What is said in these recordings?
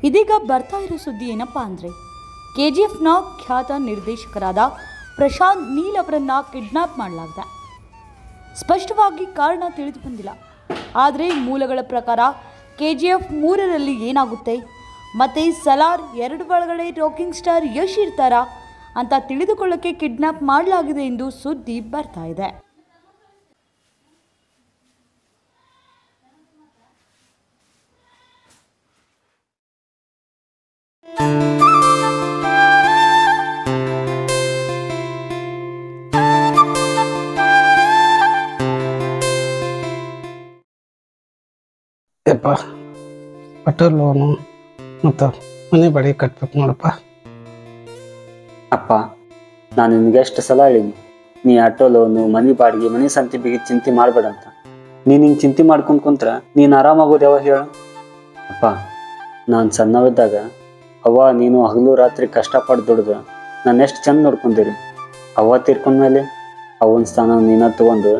ಇದೀಗ ಬರ್ತಾ ಇರೋ ಸುದ್ದಿ ಏನಪ್ಪಾ ಅಂದರೆ KGFನ ಖ್ಯಾತ ನಿರ್ದೇಶಕರಾದ ಪ್ರಶಾಂತ್ ನೀಲ್ ಅವರನ್ನು ಕಿಡ್ನಾಪ್ ಮಾಡಲಾಗಿದೆ. ಸ್ಪಷ್ಟವಾಗಿ ಕಾರಣ ತಿಳಿದು ಬಂದಿಲ್ಲ. ಆದರೆ ಮೂಲಗಳ ಪ್ರಕಾರ KGF 3ರಲ್ಲಿ ಏನಾಗುತ್ತೆ ಮತ್ತು ಸಲಾರ್ 2 ಒಳಗಡೆ ರಾಕಿಂಗ್ ಸ್ಟಾರ್ ಯಶ್ ಇರ್ತಾರಾ ಅಂತ ತಿಳಿದುಕೊಳ್ಳೋಕ್ಕೆ ಕಿಡ್ನಾಪ್ ಮಾಡಲಾಗಿದೆ ಎಂದು ಸುದ್ದಿ ಬರ್ತಾ ಇದೆ. ಯಪ್ಪ ಆಟೋ ಲೋನು ಮತ್ತು ಮನೆ ಬಾಡಿಗೆ ಕಟ್ಬೇಕು ನೋಡಪ್ಪ. ಅಪ್ಪ, ನಾನು ನಿನಗೆ ಎಷ್ಟು ಸಲ ಹೇಳೀನಿ, ನೀ ಆಟೋ ಲೋನು, ಮನೆ ಬಾಡಿಗೆ, ಮನೆ ಸಂತಿ ಬಿಗಿ ಚಿಂತೆ ಮಾಡಬೇಡ ಅಂತ. ನೀನು ಹಿಂಗೆ ಚಿಂತೆ ಮಾಡ್ಕೊಂಡು ಕುಂತ್ರೆ ನೀನು ಆರಾಮಾಗೋದು ಯಾವಾಗ ಹೇಳು? ಅಪ್ಪ, ನಾನು ಸಣ್ಣವಿದ್ದಾಗ ಅವ್ವ ನೀನು ಹಗಲು ರಾತ್ರಿ ಕಷ್ಟಪಟ್ಟು ದುಡ್ದು ನಾನು ಎಷ್ಟು ಚಂದ ನೋಡ್ಕೊಂಡಿರಿ. ಅವ್ವ ತೀರ್ಕೊಂಡ್ಮೇಲೆ ಅವನ ಸ್ಥಾನ ನೀನ ತೊಗೊಂಡು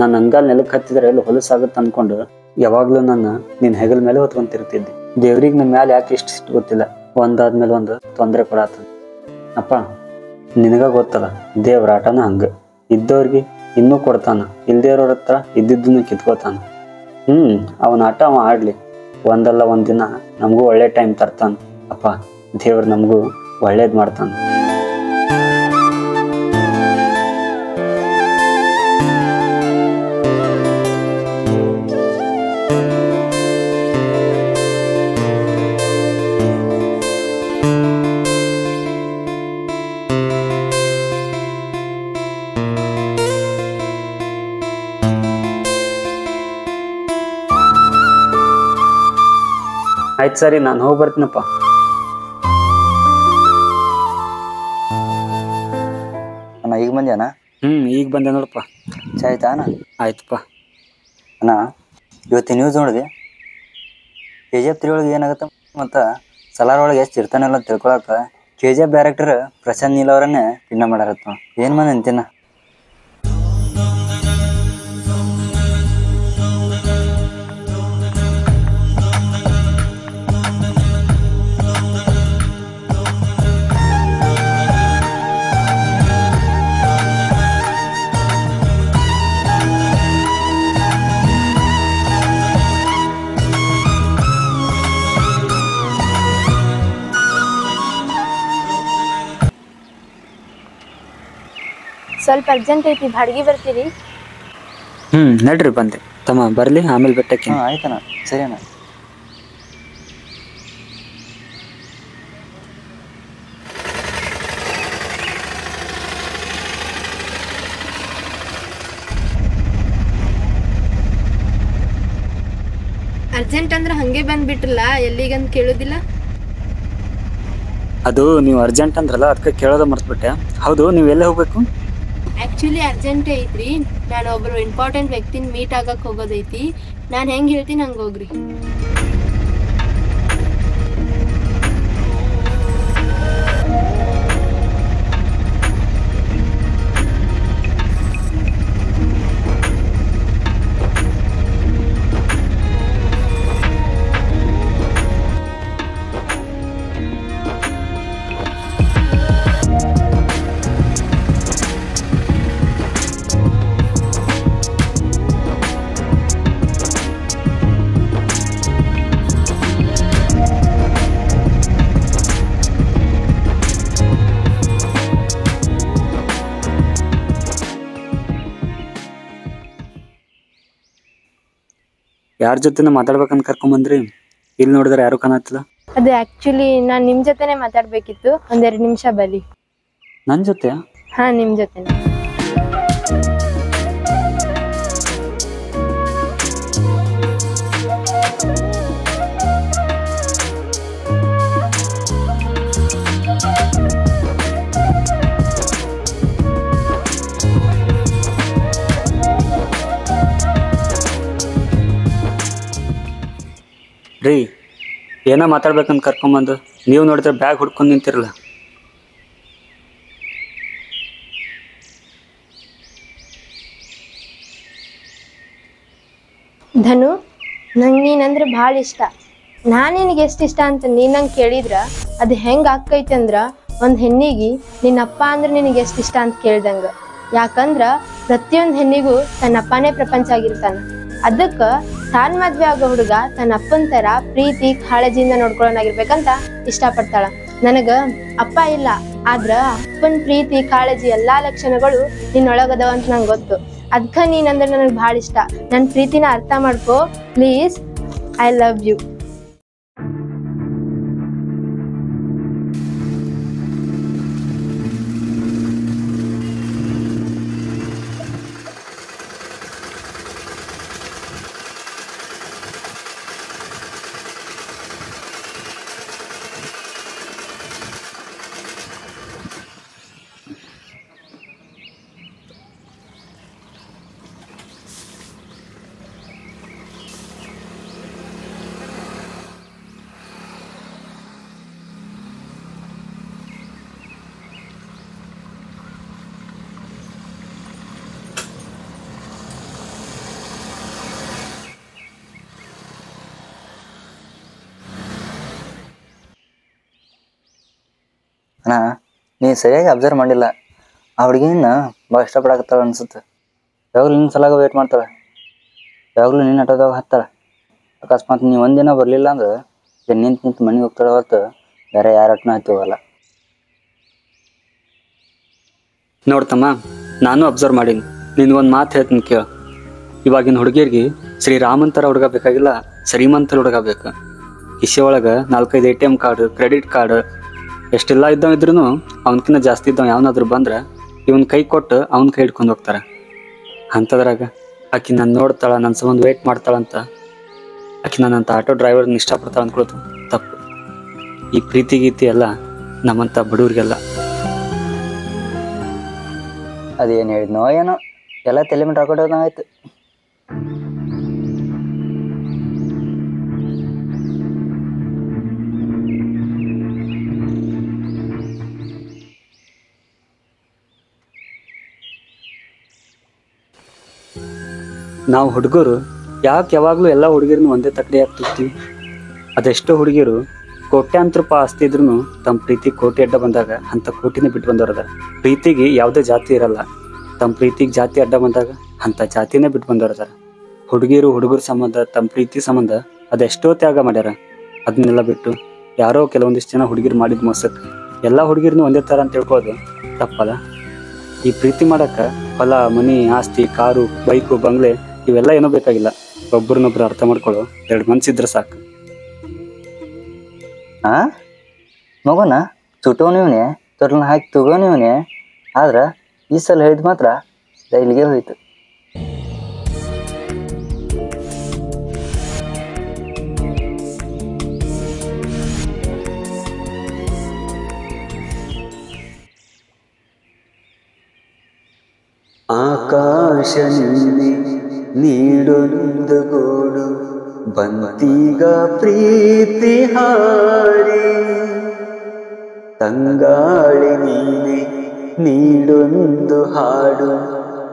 ನಾನು ಅಂಗಾಲ್ ನೆಲಕ್ಕೆ ಹತ್ತಿದ್ರೆ ಎಲ್ಲಿ ಹೊಲಸಾಗುತ್ತೆ ಅಂದ್ಕೊಂಡು ಯಾವಾಗಲೂ ನನ್ನ ನಿನ್ನ ಹೆಗಲ ಮೇಲೆ ಹೊತ್ಕೊಂತಿರ್ತಿದ್ದೆ. ದೇವ್ರಿಗೆ ನನ್ನ ಮ್ಯಾಲೆ ಯಾಕೆ ಇಷ್ಟು ಗೊತ್ತಿಲ್ಲ, ಒಂದಾದ್ಮೇಲೆ ಒಂದು ತೊಂದರೆ ಕೊಡಾತ. ಅಪ್ಪ, ನಿನಗ ಗೊತ್ತಲ್ಲ, ದೇವ್ರ ಆಟನ ಹಂಗೆ, ಇದ್ದವ್ರಿಗೆ ಇನ್ನೂ ಕೊಡ್ತಾನ, ಇಲ್ದೇವ್ರವ್ರ ಹತ್ರ ಇದ್ದಿದ್ದನ್ನು ಕಿತ್ಕೋತಾನ. ಅವನ ಆಟ ಅವ ಆಡಲಿ, ಒಂದಲ್ಲ ಒಂದಿನ ನಮಗೂ ಒಳ್ಳೆ ಟೈಮ್ ತರ್ತಾನ. ಅಪ್ಪ, ದೇವ್ರು ನಮಗೂ ಒಳ್ಳೇದು ಮಾಡ್ತಾನೆ. ಆಯ್ತು ಸರಿ, ನಾನು ಹೋಗಿ ಬರ್ತೀನಪ್ಪ. ಅಣ್ಣ ಈಗ ಬಂದ್ಯಾನ? ಈಗ ಬಂದೆ ನೋಡಪ್ಪ. ಚಾ ಆಯ್ತಾ ಅಣ್ಣ? ಆಯ್ತಪ್ಪ. ಅಣ್ಣ, ಇವತ್ತು ನ್ಯೂಸ್ ನೋಡಿದೆ, KGF 3 ಒಳಗೆ ಏನಾಗುತ್ತೆ ಮತ್ತು ಸಲಾರ್ ಒಳಗೆ ಎಷ್ಟು ಇರ್ತಾನಲ್ಲ ಅಂತ ತಿಳ್ಕೊಳಕ್ಕೆ KGF ಡೈರೆಕ್ಟರ್ ಪ್ರಶಾಂತ್ ನೀಲ್ ಅವರನ್ನೇ ಕಿಡ್ನಾಪ್ ಮಾಡಾರತ್ತ. ಏನು ಮಂದಿ ಅಂತೀನ? ಸ್ವಲ್ಪ ಅರ್ಜೆಂಟ್ ಐತಿ, ಬಾಡಿಗೆ ಬರ್ತೀರಿ? ನಡ್ರಿ ಬಂದೆ ತಮ್ಮ, ಬರಲಿ ಆಮೇಲೆ ಬೆಟ್ಟಕ್ಕೆ. ಆಯ್ತಣ್ಣ, ಸರಿ ಅಣ್ಣ. ಅರ್ಜೆಂಟ್ ಅಂದ್ರೆ ಹಂಗೆ ಬಂದ್ಬಿಟ್ರಲ್ಲ, ಎಲ್ಲಿಗಂತ ಕೇಳೋದಿಲ್ಲ? ಅದು ನೀವು ಅರ್ಜೆಂಟ್ ಅಂದ್ರಲ್ಲ, ಅದಕ್ಕೆ ಕೇಳೋದ ಮರ್ತ್ಬಿಟ್ಟೆ. ಹೌದು, ನೀವು ಎಲ್ಲೇ ಹೋಗ್ಬೇಕು? ಆ್ಯಕ್ಚುಲಿ ಅರ್ಜೆಂಟ್ ಐತ್ರಿ, ನಾನು ಒಬ್ಬರು ಇಂಪಾರ್ಟೆಂಟ್ ವ್ಯಕ್ತಿನ ಮೀಟ್ ಆಗಕ್ಕೆ ಹೋಗೋದೈತಿ. ನಾನು ಹೆಂಗೆ ಹೇಳ್ತೀನಿ ಹಂಗೆ ಹೋಗ್ರಿ. ಯಾರ ಜೊತೆ ಮಾತಾಡ್ಬೇಕಂತ ಕರ್ಕೊಂಬಂದ್ರಿ? ಇಲ್ಲಿ ನೋಡಿದ್ರೆ ಯಾರು ಕಾಣತ್ತಿಲ್ಲ. ಅದು ಆ್ಯಕ್ಚುಲಿ ನಾನು ನಿಮ್ಮ ಜೊತೆನೇ ಮಾತಾಡಬೇಕಿತ್ತು, ಒಂದೆರಡು ನಿಮಿಷ ಬನ್ನಿ. ನನ್ನ ಜೊತೆ? ಹಾಂ, ನಿಮ್ಮ ಜೊತೆನೇ. ರೀ, ಏನೋ ಮಾತಾಡ್ಬೇಕಂತ ಕರ್ಕೊಂಬಂದು ನೀವು ನೋಡಿದ್ರೆ ಬ್ಯಾಗ್ ಹುಡ್ಕೊಂಡು ನಿಂತಿರಲ್ಲ. ಧನು, ನಂಗೆ ನೀನಂದ್ರೆ ಭಾಳ ಇಷ್ಟ. ನಾನ್ ನಿನಗೆ ಎಷ್ಟು ಇಷ್ಟ ಅಂತ ನೀನ್ ನಂಗೆ ಕೇಳಿದ್ರ ಅದು ಹೆಂಗ್ ಆಕೈತಿ ಅಂದ್ರ ಒಂದ್ ಹೆಣ್ಣಿಗೆ ನಿನ್ನಪ್ಪ ಅಂದ್ರೆ ನಿನಗೆ ಎಷ್ಟು ಇಷ್ಟ ಅಂತ ಕೇಳ್ದಂಗ. ಯಾಕಂದ್ರ ಪ್ರತಿಯೊಂದ್ ಹೆಣ್ಣಿಗೂ ತನ್ನ ಅಪ್ಪನೇ ಪ್ರಪಂಚ ಆಗಿರ್ತಾನ. ಅದಕ್ಕ ತಾನ್ ಮದ್ವೆ ಆಗೋ ಹುಡುಗ ತನ್ನ ಅಪ್ಪನ ತರ ಪ್ರೀತಿ ಕಾಳಜಿಯಿಂದ ನೋಡ್ಕೊಳ್ಳೋನಾಗಿರ್ಬೇಕಂತ ಇಷ್ಟಪಡ್ತಾಳ. ನನಗ ಅಪ್ಪ ಇಲ್ಲ, ಆದ್ರ ಅಪ್ಪನ ಪ್ರೀತಿ ಕಾಳಜಿ ಎಲ್ಲಾ ಲಕ್ಷಣಗಳು ನಿನ್ನೊಳಗದವ ಅಂತ ನಂಗೆ ಗೊತ್ತು. ಅದ್ಕ ನೀನಂದ್ರೆ ನನಗೆ ಭಾಳ ಇಷ್ಟ. ನನ್ನ ಪ್ರೀತಿನ ಅರ್ಥ ಮಾಡ್ಕೋ ಪ್ಲೀಸ್. I love you. ಅಣ್ಣ ನೀ ಸರಿಯಾಗಿ ಅಬ್ಸರ್ವ್ ಮಾಡಿಲ್ಲ. ಆ ಹುಡುಗಿನ ಭಾಳ ಇಷ್ಟಪಡಕತ್ತಾಳ ಅನ್ಸುತ್ತೆ. ಯಾವಾಗಲೂ ನಿನ್ನ ಸಲಾಗ ವೇಟ್ ಮಾಡ್ತಾಳೆ, ಯಾವಾಗಲೂ ನಿನ್ನ ಆಟೋದಾಗ ಹತ್ತಾಳೆ. ಅಕಸ್ಮಾತ್ ನೀವು ಒಂದಿನ ಬರಲಿಲ್ಲ ಅಂದ್ರೆ ನಿಂತು ಮನೆಗೆ ಹೋಗ್ತಾಳೆ ಹೊತ್ತು ಬೇರೆ ಯಾರ ಆಟನೂ ಹತ್ತಿ ಹೋಗಲ್ಲ. ನೋಡ್ತಮ್ಮ, ನಾನು ಅಬ್ಸರ್ವ್ ಮಾಡೀನಿ. ನಿನ್ಗೊಂದು ಮಾತು ಹೇಳ್ತೀನಿ ಕೇಳು. ಇವಾಗಿನ ಹುಡುಗಿಯರಿಗೆ ಶ್ರೀರಾಮಂತರ ಹುಡುಗ ಬೇಕಾಗಿಲ್ಲ, ಶ್ರೀಮಂತರ ಹುಡುಗ ಬೇಕು. ಕಿಶೆ ಒಳಗೆ 4-5 ATM ಕಾರ್ಡ್, ಕ್ರೆಡಿಟ್ ಕಾರ್ಡ್ ಎಷ್ಟೆಲ್ಲ ಇದ್ದವ ಇದ್ರೂ ಅವನಕಿನ್ನ ಜಾಸ್ತಿ ಇದ್ದವ ಯಾವನಾದ್ರು ಬಂದ್ರೆ ಇವನ್ ಕೈ ಕೊಟ್ಟು ಅವನ ಕೈ ಹಿಡ್ಕೊಂಡು ಹೋಗ್ತಾರೆ. ಅಂಥದ್ರಾಗ ಆಕಿ ನಾನು ನೋಡ್ತಾಳ, ನನ್ನ ಸಂಬಂಧ ವೇಟ್ ಮಾಡ್ತಾಳಂತ ಆಕಿ ನನ್ನಂಥ ಆಟೋ ಡ್ರೈವರ್ನ ಇಷ್ಟಪಡ್ತಾಳೆ ಅಂದ್ಕೊಳ್ತು ತಪ್ಪು. ಈ ಪ್ರೀತಿ ಗೀತಿ ಎಲ್ಲ ನಮ್ಮಂಥ ಬಡವ್ರಿಗೆಲ್ಲ. ಅದೇನು ಹೇಳಿದ್ನೋ ಏನೋ ಎಲ್ಲ ತಲೆ ಮೇಲೆ ಹಾಕೊಟ್ಟೋದಂಗಾಯ್ತು. ನಾವು ಹುಡುಗರು ಯಾಕೆ ಯಾವಾಗಲೂ ಎಲ್ಲ ಹುಡುಗಿರನ್ನು ಒಂದೇ ತಕ್ಕಡಿ ಆಗ್ತಿರ್ತೀವಿ? ಅದೆಷ್ಟೋ ಹುಡುಗಿಯರು ಕೋಟ್ಯಾಂತರ ರೂಪಾಯಿ ಆಸ್ತಿ ಇದ್ರೂ ತಮ್ಮ ಪ್ರೀತಿ ಕೋಟಿ ಅಡ್ಡ ಬಂದಾಗ ಅಂಥ ಕೋಟಿನೇ ಬಿಟ್ಟು ಬಂದವ್ರದ. ಪ್ರೀತಿಗೆ ಯಾವುದೇ ಜಾತಿ ಇರಲ್ಲ, ತಮ್ಮ ಪ್ರೀತಿಗೆ ಜಾತಿ ಅಡ್ಡ ಬಂದಾಗ ಅಂಥ ಜಾತಿನೇ ಬಿಟ್ಟು ಬಂದವ್ರದಾರ. ಹುಡುಗರ ಸಂಬಂಧ, ತಮ್ಮ ಪ್ರೀತಿ ಸಂಬಂಧ ಅದೆಷ್ಟೋ ತ್ಯಾಗ ಮಾಡ್ಯಾರ. ಅದನ್ನೆಲ್ಲ ಬಿಟ್ಟು ಯಾರೋ ಕೆಲವೊಂದಿಷ್ಟು ಜನ ಹುಡುಗಿರು ಮಾಡಿದ ಮೋಸಕ್ಕೆ ಎಲ್ಲ ಹುಡುಗಿರನ್ನು ಒಂದೇ ಥರ ಅಂತ ತಿಳ್ಕೊಳ್ಳೋದು ತಪ್ಪಲ್ಲ. ಈ ಪ್ರೀತಿ ಮಾಡೋಕ್ಕೆ ಹೊಲ, ಮನಿ, ಆಸ್ತಿ, ಕಾರು, ಬೈಕು, ಬಂಗ್ಲೆ ಇವೆಲ್ಲ ಏನೋ ಬೇಕಾಗಿಲ್ಲ. ಒಬ್ಬರನ್ನೊಬ್ರು ಅರ್ಥ ಮಾಡ್ಕೊಳ್ಳೋ 2 ಮನಸ್ಸಿದ್ರೆ ಸಾಕು. ಮಗುನ ಸುಟ್ಟೋನಿವ್ನೆ, ತೊಟ್ಲನ್ನ ಹಾಕಿ ತಗೋನಿವ್ನೆ. ಆದ್ರೆ ಈ ಸಲ ಹೇಳಿದ್ ಮಾತ್ರ ಇಲ್ಲಿಗೆ ಹೋಯ್ತು. ಆಕಾಶ ನೀಡೊಂದು ಗೋಡು ಬಂತೀಗ ಪ್ರೀತಿ ಹಾಡಿ, ತಂಗಾಳಿ ನೀನೆ ನೀಡೊಂದು ಹಾಡು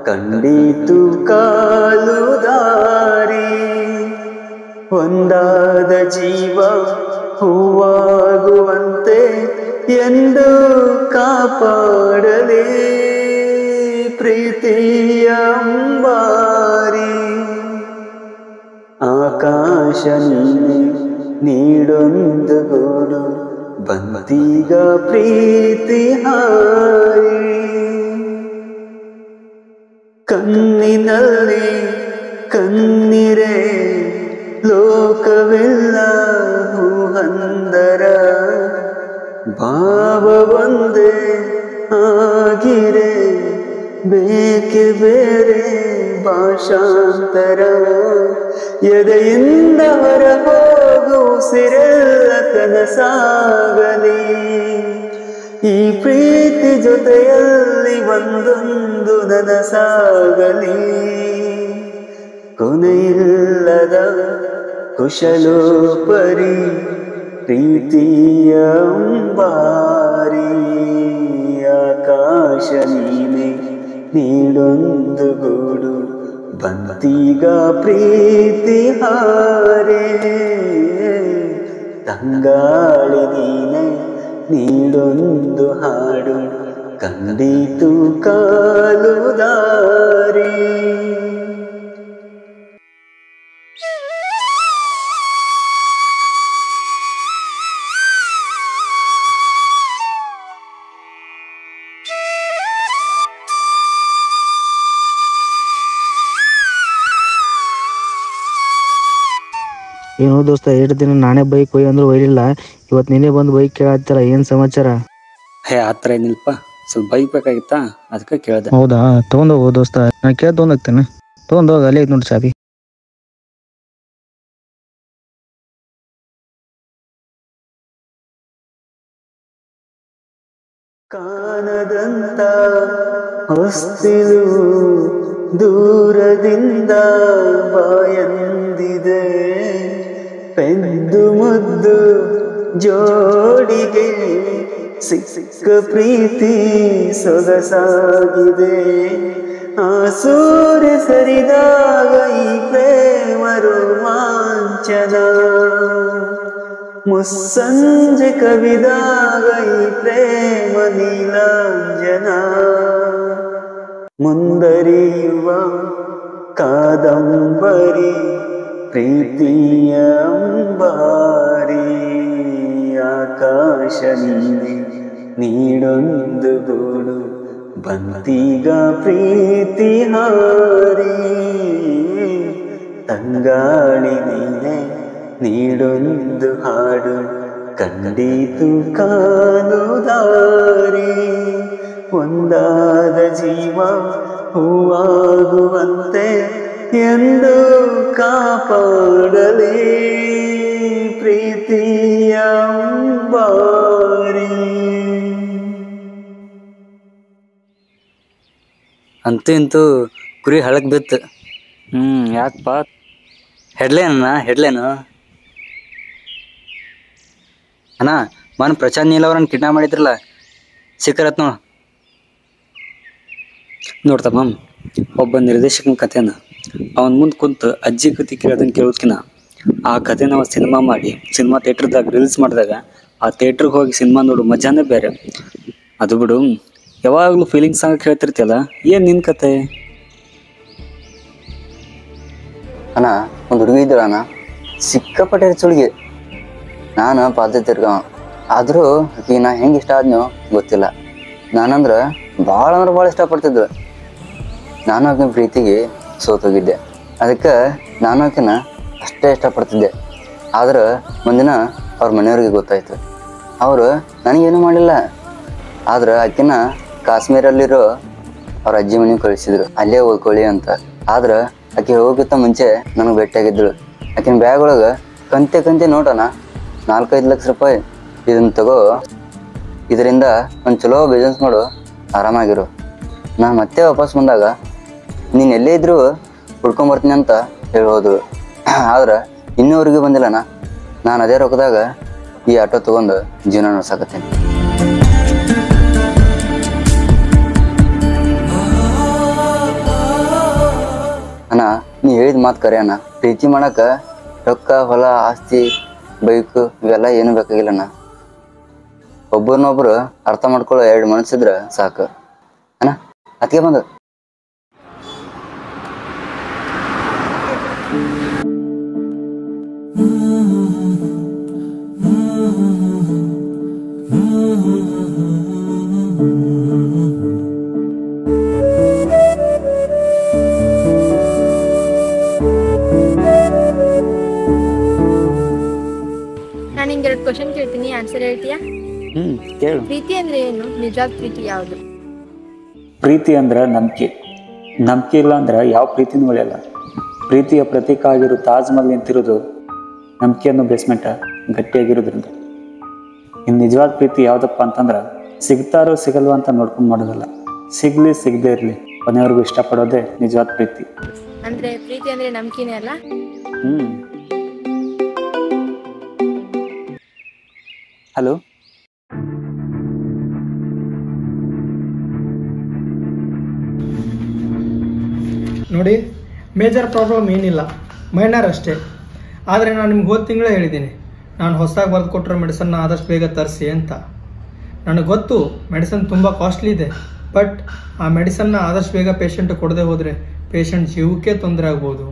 ಕಂಡಿತು ಕಾಲು ದಾರಿ. ಒಂದಾದ ಜೀವ ಹೂವಾಗುವಂತೆ ಎಂದು ಕಾಪಾಡಲೇ ಪ್ರೀತಿಯ ಅಂಬಾರಿ. ಆಕಾಶ ನೀಡೊಂದು ಗೂಡು ಬಂತೀಗ ಪ್ರೀತಿ ಹಾರಿ. ಕಣ್ಣಿನಲ್ಲಿ ಕಣ್ಣಿರೆ ಲೋಕವೆಲ್ಲ ಹೂಹಂದರ, ಭಾವ ಒಂದೇ ಆಗಿರೆ ಬೇಕೆ ಬೇರೆ ಭಾಷಾಂತರ. ಎದೆಯಿಂದ ಹೊರ ಹೋಗು ಸಿರೆಲ್ಲ ಕನಸಾಗಲಿ, ಈ ಪ್ರೀತಿ ಜೊತೆಯಲ್ಲಿ ಒಂದೊಂದು ನನಸಾಗಲಿ. ಕೊನೆಯಿಲ್ಲದ ಕುಶಲೋಪರಿ ಪ್ರೀತಿಯ ಅಂಬಾರಿ. ಆಕಾಶ ನೀನೆ ನೀಡೊಂದು ಗೂಡು ಬಂತೀಗ ಪ್ರೀತಿ ಹಾರೇ. ತಂಗಾಳಿ ನೀನೆ ನೀಡೊಂದು ಹಾಡು ಕಂಡೀತು ಕಾಲು ದಾರಿ. ಏನು ದೋಸ್ತ, ಎಷ್ಟು ದಿನ ನಾನೇ ಬೈಕ್ ಒಯ್ ಅಂದ್ರೆ ಒಯ್ಲಿಲ್ಲ, ಇವತ್ತು ನೀನೇ ಬಂದು ಬೈಕ್ ಕೇಳತ್ತೀರ, ಏನು ಸಮಾಚಾರ? ಹೇ ಆ ಥರ ಏನಿಲ್ಪ, ಸ್ವಲ್ಪ ಬೈಕ್ ಬೇಕಾಗಿತ್ತಾ ಅದಕ್ಕೆ ಕೇಳಿದೆ. ಹೌದಾ, ತೊಗೊಂಡೋಗು ದೋಸ್ತ, ನಾನು ಕೇಳಿ ತೊಗೊಂಡೋಗ್ತೇನೆ. ತೊಗೊಂಡೋಗಿ ಅಲ್ಲೇ ಐತೆ ನೋಡಿ ಚಾಬಿ. ಕಾಣದಂತ ಹೊಸ್ತಿಲು ದೂರದಿಂದ ಬಾಯಂದಿದೆ, ಪೆದ್ದು ಮುದ್ದು ಜೋಡಿಗೆ ಸಿಕ್ಕ ಪ್ರೀತಿ ಸೊಗಸಾಗಿದೆ. ಆ ಸೂರ್ಯ ಸರಿದಾಗ ಈ ಪ್ರೇಮ ರೋಮಾಂಚನ, ಮುಸ್ಸಂಜೆ ಕವಿದಾಗ ಈ ಪ್ರೇಮ ನೀಲಾಂಜನ. ಮುಂದರಿಯುವ ಕಾದಂಬರಿ ಪ್ರೀತಿಯ ಅಂಬಾರಿ, ಆಕಾಶ ನೀನೆ ನೀಡೊಂದು ಗೂಡು ಬಂತೀಗ ಪ್ರೀತಿ ಹಾರಿ. ತಂಗಾಳಿ ನೀನೆ ನೀಡೊಂದು ಹಾಡು ಕಂಡೀತು ಕಾಲು ದಾರಿ. ಒಂದಾದ ಜೀವ ಹೂವಾಗುವಂತೆ ಎಂದು ಕಾಪಾಡಲಿ ಪ್ರೀತಿಯ ಅಂಬಾರಿ. ಅಂತೂ ಇಂತೂ ಕುರಿ ಹಳಕ್ ಬಿತ್ತು. ಯಾಕಪ್ಪ? ಹೆಡ್ಲೇನು ಅಣ್ಣ, ಮನ್ ಪ್ರಶಾಂತ್ ನೀಲ್ ಅವ್ರನ್ನ ಕಿಡ್ನಾಪ್ ಮಾಡಿದ್ರಲ್ಲ, ಸಿಕ್ಕರತ್ ನೋಡ್ತಮ್ಮ. ಒಬ್ಬ ನಿರ್ದೇಶಕನ ಕಥೆನ ಅವನ ಮುಂದೆ ಕುಂತು ಅಜ್ಜಿ ಕತೆ ಕೇಳೋದನ್ನ ಕೇಳೋದ್ಕಿನ ಆ ಕಥೆನ ಅವ ಸಿನಿಮಾ ಮಾಡಿ ಸಿನಿಮಾ ಥಿಯೇಟ್ರದಾಗ ರಿಲೀಸ್ ಮಾಡಿದಾಗ ಆ ಥಿಯೇಟ್ರಿಗೆ ಹೋಗಿ ಸಿನಿಮಾ ನೋಡು ಮಜಾನೇ ಬೇರೆ. ಅದು ಬಿಡು, ಯಾವಾಗಲೂ ಫೀಲಿಂಗ್ಸ್ ಆಗ ಕೇಳ್ತಿರ್ತಿಯಲ್ಲ, ಏನು ನಿನ್ನ ಕತೆ? ಅಣ್ಣ, ಒಂದು ಹುಡುಗಿ ಇದ್ದಳು ಅಣ್ಣ, ಸಿಕ್ಕಾಪಟ್ಟೆ ಹುಡುಗಿ. ನಾನು ಪಾದ ತಿರ್ಗ, ಆದರೂ ಆಕಿ ನಾ ಹೆಂಗೆ ಇಷ್ಟ ಆದ್ನೋ ಗೊತ್ತಿಲ್ಲ. ನಾನಂದ್ರೆ ಭಾಳ ಅಂದ್ರೆ ಭಾಳ ಇಷ್ಟಪಡ್ತಿದ್ಳು. ನಾನು ಆಕಿನ ಪ್ರೀತಿಗೆ ಸೋತೋಗಿದ್ದೆ. ಅದಕ್ಕೆ ನಾನು ಆಕಿನ ಅಷ್ಟೇ ಇಷ್ಟಪಡ್ತಿದ್ದೆ. ಆದ್ರೆ ಒಂದಿನ ಅವ್ರ ಮನೆಯವ್ರಿಗೆ ಗೊತ್ತಾಯ್ತು. ಅವರು ನನಗೇನು ಮಾಡಲಿಲ್ಲ, ಆದ್ರೆ ಆಕಿನ ಕಾಶ್ಮೀರಲ್ಲಿರೋ ಅವ್ರ ಅಜ್ಜಿ ಮನೆಗೆ ಕಳಿಸಿದ್ರು, ಅಲ್ಲೇ ಓದ್ಕೊಳ್ಳಿ ಅಂತ. ಆದ್ರೆ ಆಕೆ ಹೋಗೋಕ್ಕಿಂತ ಮುಂಚೆ ನನಗೆ ಭೇಟಿಯಾಗಿದ್ದಳು. ಆಕಿನ ಬ್ಯಾಗ್ ಒಳಗೆ ಕಂತೆ ನೋಟೋಣ 4-5 ಲಕ್ಷ ರೂಪಾಯಿ. ಇದನ್ನು ತಗೋ, ಇದರಿಂದ ಒಂದು ಚಲೋ ಬಿಸ್ನೆಸ್ ಮಾಡು, ಆರಾಮಾಗಿರು. ನಾನು ಮತ್ತೆ ವಾಪಸ್ ಬಂದಾಗ ನೀನು ಎಲ್ಲೇ ಇದ್ರೂ ಹುಡ್ಕೊಂಬರ್ತೀನಿ ಅಂತ ಹೇಳಿ ಹೋದಳು. ಆದ್ರೆ ಇನ್ನೂವರೆಗೂ ಬಂದಿಲ್ಲಣ್ಣ. ನಾನು ಅದೇ ರೊಕ್ಕದಾಗ ಈ ಆಟೋ ತೊಗೊಂಡು ಜೀವನ ನಡೆಸಾಕತ್ತೀನಿ. ಅಣ್ಣ, ನೀ ಹೇಳಿದ ಮಾತು ಕರೆ ಅಣ್ಣ. ಪ್ರೀತಿ ಮಾಡಕ್ಕೆ ರೊಕ್ಕ, ಹೊಲ, ಆಸ್ತಿ, ಬೈಕು ಇವೆಲ್ಲ ಏನು ಬೇಕಾಗಿಲ್ಲಣ್ಣ. ಒಬ್ಬರನ್ನೊಬ್ರು ಅರ್ಥ ಮಾಡ್ಕೊಳ್ಳೋ 2 ಮನಸ್ಸಿದ್ರೆ ಸಾಕು ಅಣ್ಣ. ಅದಕ್ಕೆ ಬಂದು ನಾನು ಹಿಂಗೆ 2 ಕ್ವಶನ್ ಕೇಳ್ತೀನಿ, ಆನ್ಸರ್ ಹೇಳ್ತೀಯಾ? ಕೇಳು. ಪ್ರೀತಿ ಅಂದ್ರೆ ಏನು? ನಿಜವಾದ ಪ್ರೀತಿ ಯಾವುದು? ಪ್ರೀತಿ ಅಂದ್ರೆ ನಂಬಿಕೆ ಇಲ್ಲ ಅಂದ್ರೆ ಯಾವ ಪ್ರೀತಿನೂ ಉಳಿಯಲ್ಲ. ಪ್ರೀತಿಯ ಪ್ರತೀಕ ಆಗಿರೋ ತಾಜ್ ಮಹಲ್ ನಿಂತಿರೋದು ನಂಬಿಕೆ ಅನ್ನೋ ಬೇಸ್ಮೆಂಟ ಗಟ್ಟಿಯಾಗಿರೋದ್ರಿಂದ. ಇನ್ನು ನಿಜವಾದ ಪ್ರೀತಿ ಯಾವುದಪ್ಪ ಅಂತಂದ್ರೆ ಸಿಗ್ತಾರೋ ಸಿಗಲ್ವ ಅಂತ ನೋಡ್ಕೊಂಡು ಮಾಡೋದಲ್ಲ, ಸಿಗಲಿ ಸಿಗದೇ ಇರಲಿ ಕೊನೆಯವರೆಗೂ ಇಷ್ಟಪಡೋದೇ ನಿಜವಾದ ಪ್ರೀತಿ. ಅಂದ್ರೆ ಪ್ರೀತಿ ಅಂದ್ರೆ ನಂಬಿಕೆನೇ ಅಲ್ಲ? ಹಲೋ, ನೋಡಿ, ಮೇಜರ್ ಪ್ರಾಬ್ಲಮ್ ಏನಿಲ್ಲ, ಮೈನರ್ ಅಷ್ಟೇ. ಆದರೆ ನಾನು ನಿಮ್ಗೆ ಹೋದ ತಿಂಗಳೇ ಹೇಳಿದ್ದೀನಿ, ನಾನು ಹೊಸದಾಗಿ ಬರೆದು ಕೊಟ್ಟಿರೋ ಮೆಡಿಸನ್ನ ಆದಷ್ಟು ಬೇಗ ತರಿಸಿ ಅಂತ. ನನಗೆ ಗೊತ್ತು ಮೆಡಿಸನ್ ತುಂಬ ಕಾಸ್ಟ್ಲಿ ಇದೆ, ಬಟ್ ಆ ಮೆಡಿಸನ್ನ ಆದಷ್ಟು ಬೇಗ ಪೇಷಂಟ್ ಕೊಡದೆ ಹೋದರೆ ಪೇಷಂಟ್ ಜೀವಕ್ಕೆ ತೊಂದರೆ ಆಗ್ಬೋದು.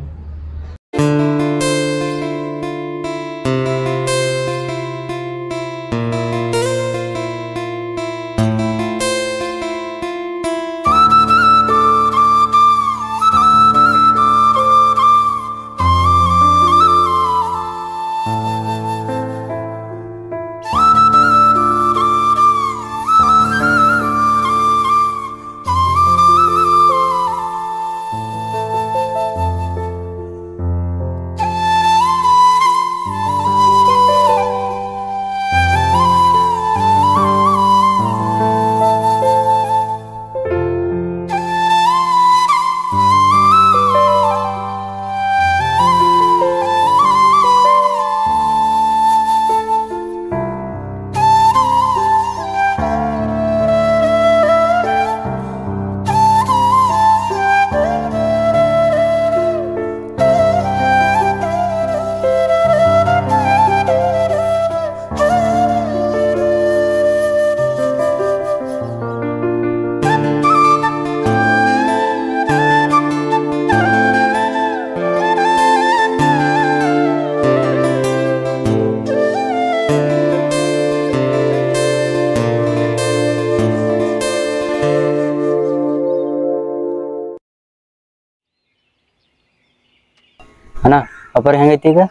ಅಣ್ಣ ಅಪ್ಪರ್ ಹೆಂಗೈತಿ ಈಗ?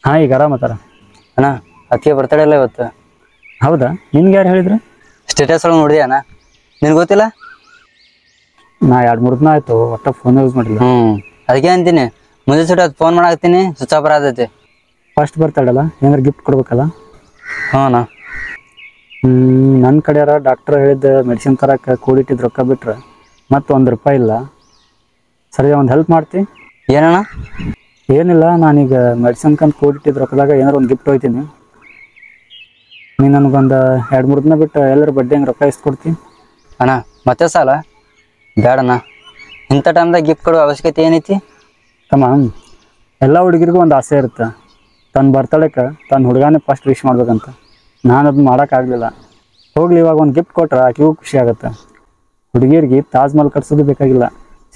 ಹಾಂ, ಈಗ ಆರಾಮತ್ತಾರ. ಅಣ್ಣ ಅತ್ತಿಗೆ ಬರ್ತಡೇ ಇಲ್ಲ ಇವತ್ತು. ಹೌದಾ? ನಿನ್ಗೆ ಯಾರು ಹೇಳಿದ್ರು? ಸ್ಟೇಟಸ್ ಒಳಗೆ ನೋಡಿದೆ ಅಣ್ಣ. ನಿನ್ಗೆ ಗೊತ್ತಿಲ್ಲ? ನಾ 2-3 ದಿನ ಆಯ್ತು ಒಟ್ಟ ಫೋನ್ ಯೂಸ್ ಮಾಡಿಲ್ಲ. ಅದಕ್ಕೆ ಅಂತೀನಿ, ಮುಂದೆ ಸುಟ್ಟು ಅದು ಫೋನ್ ಮಾಡಾಕ್ತೀನಿ, ಸ್ವಿಚ್ ಆಫ್ ಆದೈತಿ. ಫಸ್ಟ್ ಬರ್ತಾಡಲ್ಲ, ಏನಾರು ಗಿಫ್ಟ್ ಕೊಡ್ಬೇಕಲ್ಲ. ಹ್ಞೂ ಅಣ್ಣ. ನನ್ನ ಕಡೆಯಾರ ಡಾಕ್ಟ್ರ್ ಹೇಳಿದ್ದ ಮೆಡಿಸಿನ್ ತರಕ್ಕೆ ಕೂಡಿಟ್ಟಿದ್ದು ರೊಕ್ಕ ಬಿಟ್ರೆ ಮತ್ತು ₹1 ಇಲ್ಲ. ಸರಿ, ಒಂದು ಹೆಲ್ಪ್ ಮಾಡ್ತಿ? ಏನಣ್ಣ? ಏನಿಲ್ಲ, ನಾನೀಗ ಮೆಡಿಸಿನ್ಕಂತ ಕೂಡಿಟ್ಟಿದ್ದು ರೊಕ್ಕದಾಗ ಏನಾರು ಒಂದು ಗಿಫ್ಟ್ ಹೋಯ್ತೀನಿ. ನೀನು ನನಗೊಂದು 2-3 ದಿನ ಬಿಟ್ಟು ಎಲ್ಲರ ಬಡ್ಡಿ ಹಂಗೆ ರೊಕ್ಕ ಇಸ್ಕೊಡ್ತೀನಿ. ಅಣ್ಣ ಮತ್ತೆ ಸಾಲ ಬೇಡಣ್ಣ. ಇಂಥ ಟೈಮ್ದಾಗ ಗಿಫ್ಟ್ ಕೊಡೋ ಅವಶ್ಯಕತೆ ಏನೈತಿ? ತಮ್ಮ, ಎಲ್ಲ ಹುಡುಗಿರಿಗೂ ಒಂದು ಆಸೆ ಇರುತ್ತೆ, ತನ್ನ ಬರ್ತಡೇಕ್ಕೆ ತನ್ನ ಹುಡುಗಾನೇ ಫಸ್ಟ್ ವಿಶ್ ಮಾಡ್ಬೇಕಂತ. ನಾನು ಅದನ್ನ ಮಾಡೋಕ್ಕಾಗಲಿಲ್ಲ. ಹೋಗ್ಲಿ, ಇವಾಗ ಒಂದು ಗಿಫ್ಟ್ ಕೊಟ್ರೆ ಆಕೆಗೂ ಖುಷಿ ಆಗುತ್ತೆ. ಹುಡುಗಿಯರಿಗೆ ತಾಜ್ ಮಹಲ್ ಕಟ್ಸೋದು ಬೇಕಾಗಿಲ್ಲ,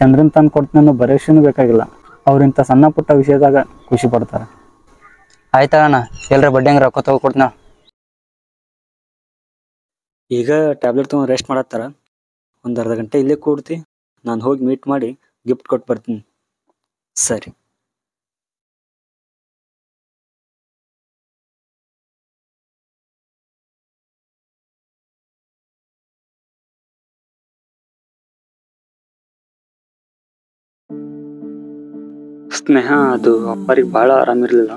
ಚಂದ್ರನ್ ತಂದು ಕೊಡ್ತೀನಿ ಅನ್ನೋ ಭರವಸೆನೂ ಬೇಕಾಗಿಲ್ಲ. ಅವ್ರಿಂಥ ಸಣ್ಣ ಪುಟ್ಟ ವಿಷಯದಾಗ ಖುಷಿ ಪಡ್ತಾರೆ. ಆಯ್ತಣ್ಣ, ಎಲ್ಲರ ಬಡ್ಡಿ ಹಂಗೆ ರೊಕ್ಕ ತೊಗೊಡ್ತೀನಿ. ಈಗ ಟ್ಯಾಬ್ಲೆಟ್ ತೊಗೊಂಡು ರೆಸ್ಟ್ ಮಾಡತ್ತಾರ. ಒಂದು ಅರ್ಧ ಗಂಟೆ ಇಲ್ಲೇ ಕೂಡ್ತಿ, ನಾನು ಹೋಗಿ ಮೀಟ್ ಮಾಡಿ ಗಿಫ್ಟ್ ಕೊಟ್ಟು ಬರ್ತೀನಿ. ಸರಿ. ಸ್ನೇಹ, ಅದು ಅಪ್ಪರಿಗೆ ಭಾಳ ಆರಾಮಿರಲಿಲ್ಲ.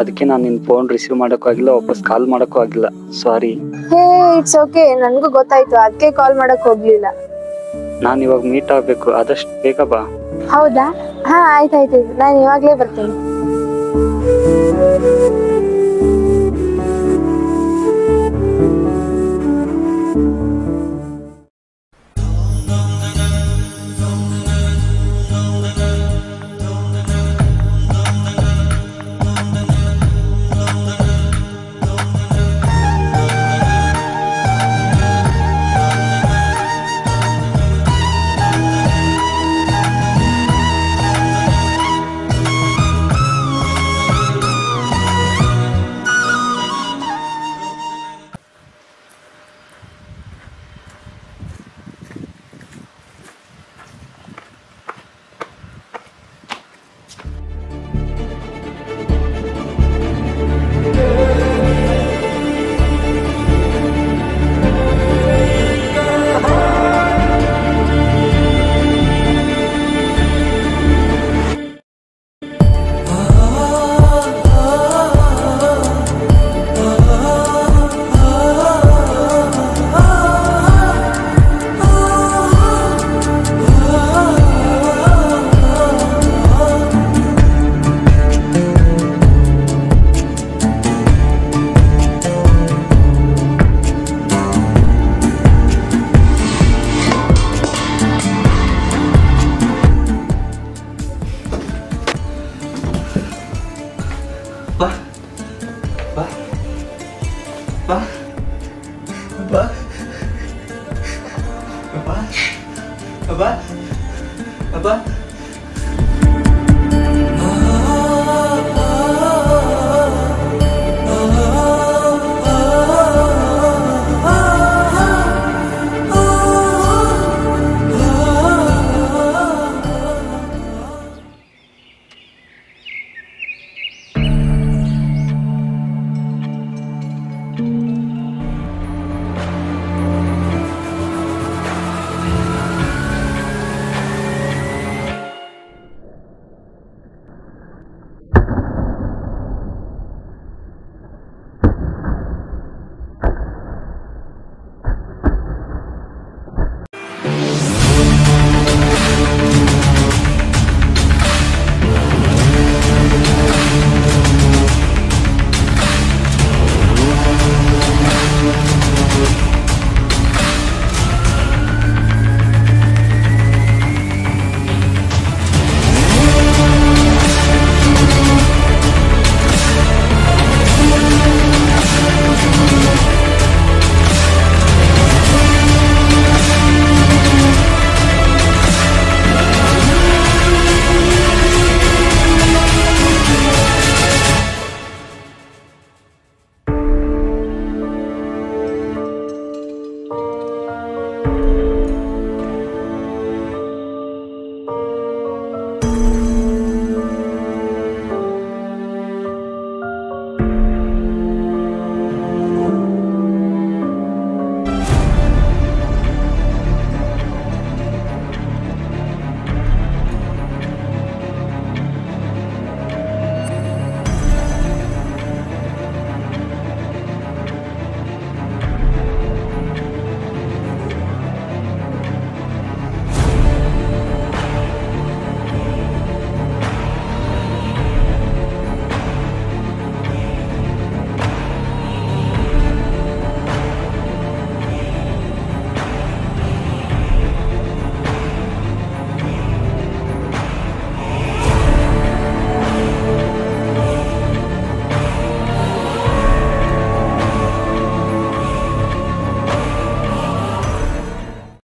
ಅದಕ್ಕೆ ನಾನು ನಿನ್ನ ಫೋನ್ ರಿಸೀವ್ ಮಾಡೋಕ್ಕೂ ಆಗಿಲ್ಲ, ವಾಪಸ್ ಕಾಲ್ ಮಾಡೋಕ್ಕೂ ಆಗಿಲ್ಲ. ಸಾರಿ. ಹೇ, ಇಟ್ಸ್ ಓಕೆ, ನನಗೂ ಗೊತ್ತಾಯ್ತು, ಅದಕ್ಕೆ ಕಾಲ್ ಮಾಡಕ್ ಹೋಗ್ಲಿಲ್ಲ. ನಾನು ಇವಾಗ ಮೀಟ್ ಆಗಬೇಕು, ಆದಷ್ಟು ಬೇಗ ಬಾ. ಹೌದಾ? ಹಾ, ಆಯ್ತಾಯ್ತು, ನಾನು ಇವಾಗ್ಲೇ ಬರ್ತೇನೆ. ಅಪ್ಪ